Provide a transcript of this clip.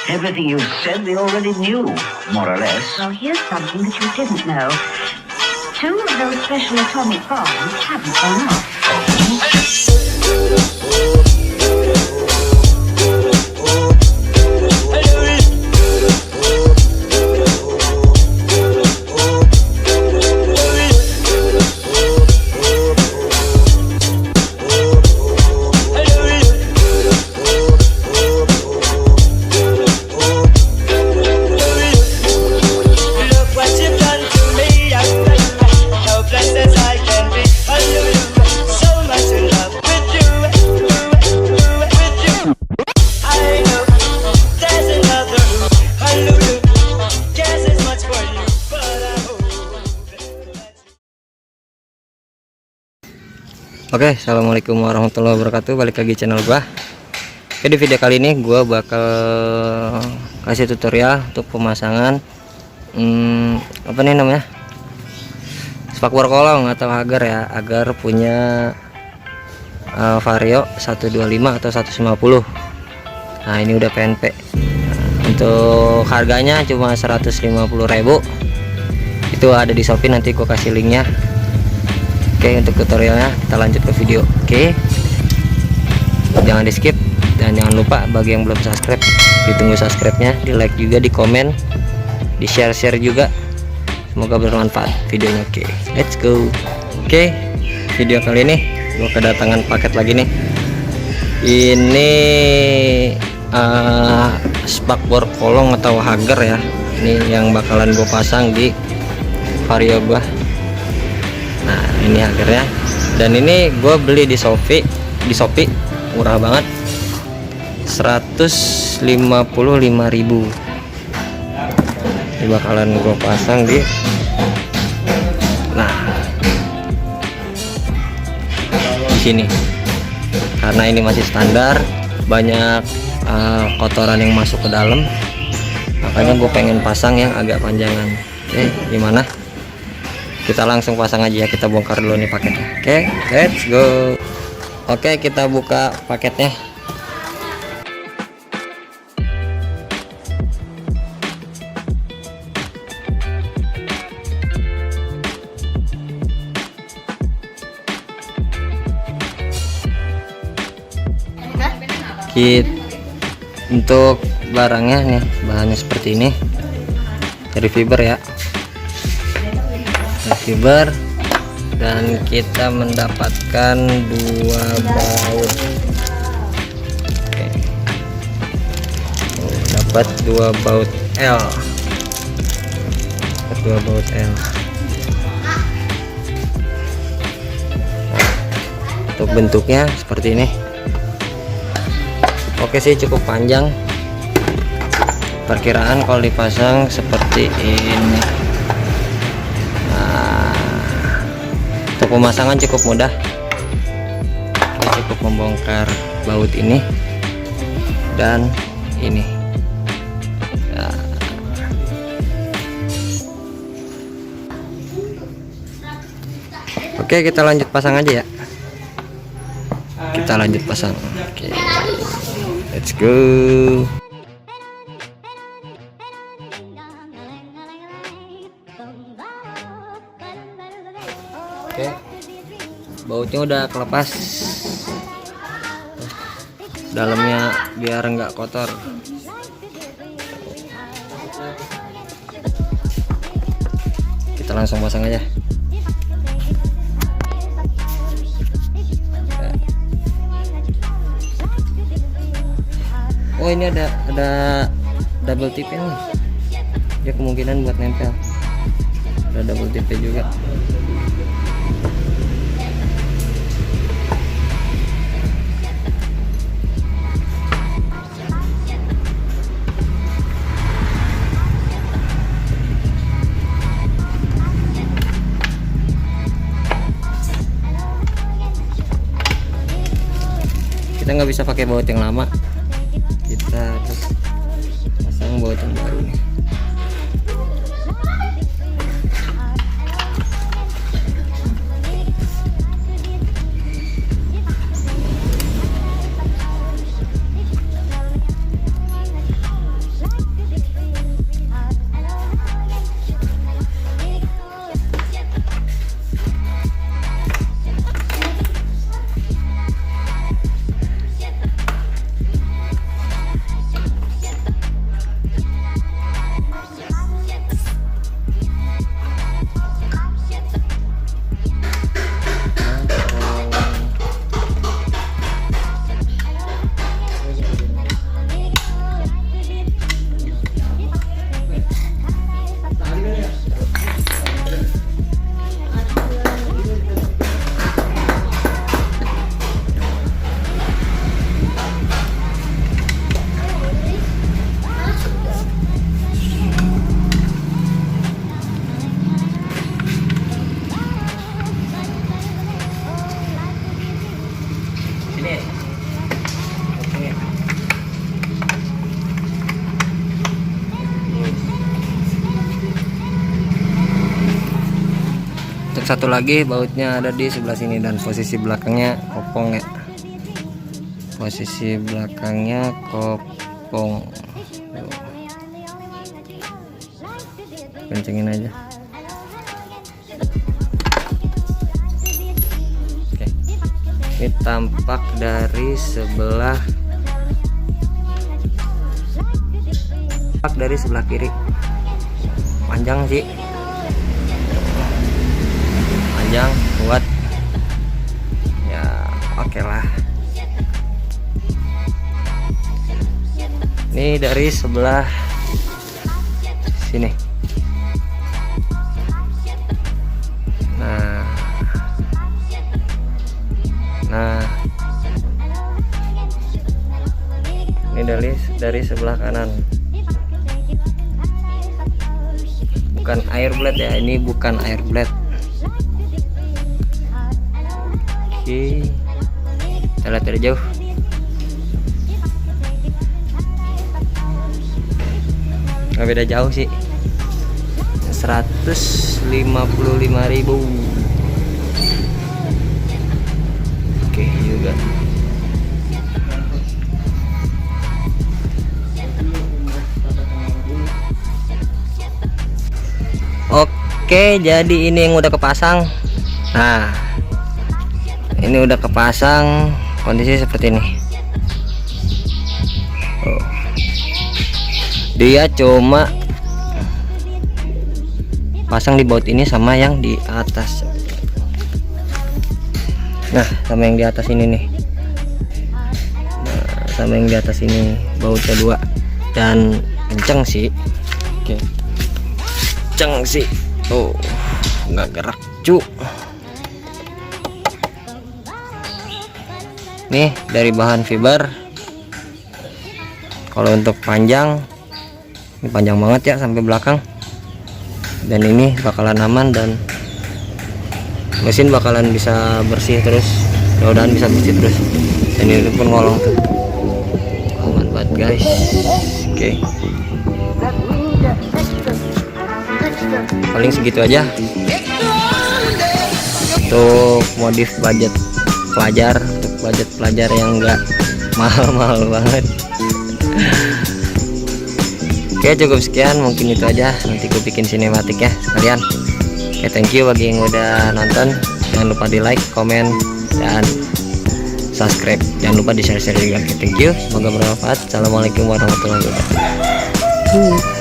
Everything you said we already knew, more or less. Well, here's something that you didn't know. Two of those special atomic bombs haven't gone off. Oke, assalamualaikum warahmatullahi wabarakatuh. Balik lagi channel gua. Oke, di video kali ini gua bakal kasih tutorial untuk pemasangan apa nih namanya, spakbor kolong atau agar ya, agar punya Vario 125 atau 150. Nah, ini udah PNP. Untuk harganya cuma 150.000. Itu ada di Shopee, nanti gua kasih linknya. Oke, untuk tutorialnya kita lanjut ke video. Oke, jangan di skip dan jangan lupa bagi yang belum subscribe, ditunggu subscribe-nya, di like juga, di komen, di share juga. Semoga bermanfaat videonya. Oke, let's go. Oke, video kali ini gua kedatangan paket lagi nih. Ini spakbor kolong atau hager ya. Ini yang bakalan gue pasang di Vario gua. Nah, ini akhirnya, dan ini gue beli di Shopee, murah banget, 155.000. Ini bakalan gue pasang di, nah, di sini. Karena ini masih standar, banyak kotoran yang masuk ke dalam, makanya gue pengen pasang yang agak panjangan. Oke, gimana? Kita langsung pasang aja ya, kita bongkar dulu nih paketnya. Oke, let's go. Oke, kita buka paketnya. Untuk barangnya nih, bahannya seperti ini, dari fiber ya, fiber, dan kita mendapatkan 2 baut. Oke. Dapat 2 baut L, untuk bentuknya seperti ini. Oke sih, cukup panjang, perkiraan kalau dipasang seperti ini. Untuk pemasangan cukup mudah, kita cukup membongkar baut ini dan ini ya. Oke, kita lanjut pasang aja ya, kita lanjut pasang. Oke, let's go. Oke, bautnya udah kelepas, dalamnya biar enggak kotor. Kita langsung pasang aja. Oh, ini ada double tip nih, dia kemungkinan buat nempel. Ada double tip juga. Kita nggak bisa pakai baut yang lama, kita harus pasang baut yang baru nih. satu lagi bautnya ada di sebelah sini dan posisi belakangnya kopong ya. Posisi belakangnya kopong. Kencengin aja. Oke. Ini tampak dari sebelah kiri. Panjang sih. Panjang, kuat. Ya, oke lah. Ini dari sebelah sini. Nah, ini dari sebelah kanan. Bukan air blade ya, ini bukan air blade. Oke, kita lihat dari jauh. Nggak beda jauh sih. 155.000. Oke juga. Oke, jadi ini yang udah kepasang. Nah, ini udah kepasang, kondisi seperti ini. Oh. Dia cuma pasang di baut ini sama yang di atas. Nah, sama yang di atas ini nih. Nah, sama yang di atas ini bautnya 2 dan kenceng sih. Oke. Kenceng sih. Oh, nggak gerak cu. Nih dari bahan fiber. Kalau untuk panjang, ini panjang banget ya sampai belakang. Dan ini bakalan aman dan mesin bakalan bisa bersih terus. Mudah-mudahan bisa bersih terus. Dan ini pun ngolong tuh. Aman banget guys. Oke. Paling segitu aja untuk modif budget pelajar, untuk budget pelajar yang enggak mahal-mahal banget. Oke, cukup sekian, mungkin itu aja. Nanti gue bikin sinematik ya sekalian. Oke, thank you bagi yang udah nonton. Jangan lupa di like, komen, dan subscribe. Jangan lupa di share-share juga. Oke, thank you, semoga bermanfaat. Assalamualaikum warahmatullahi wabarakatuh.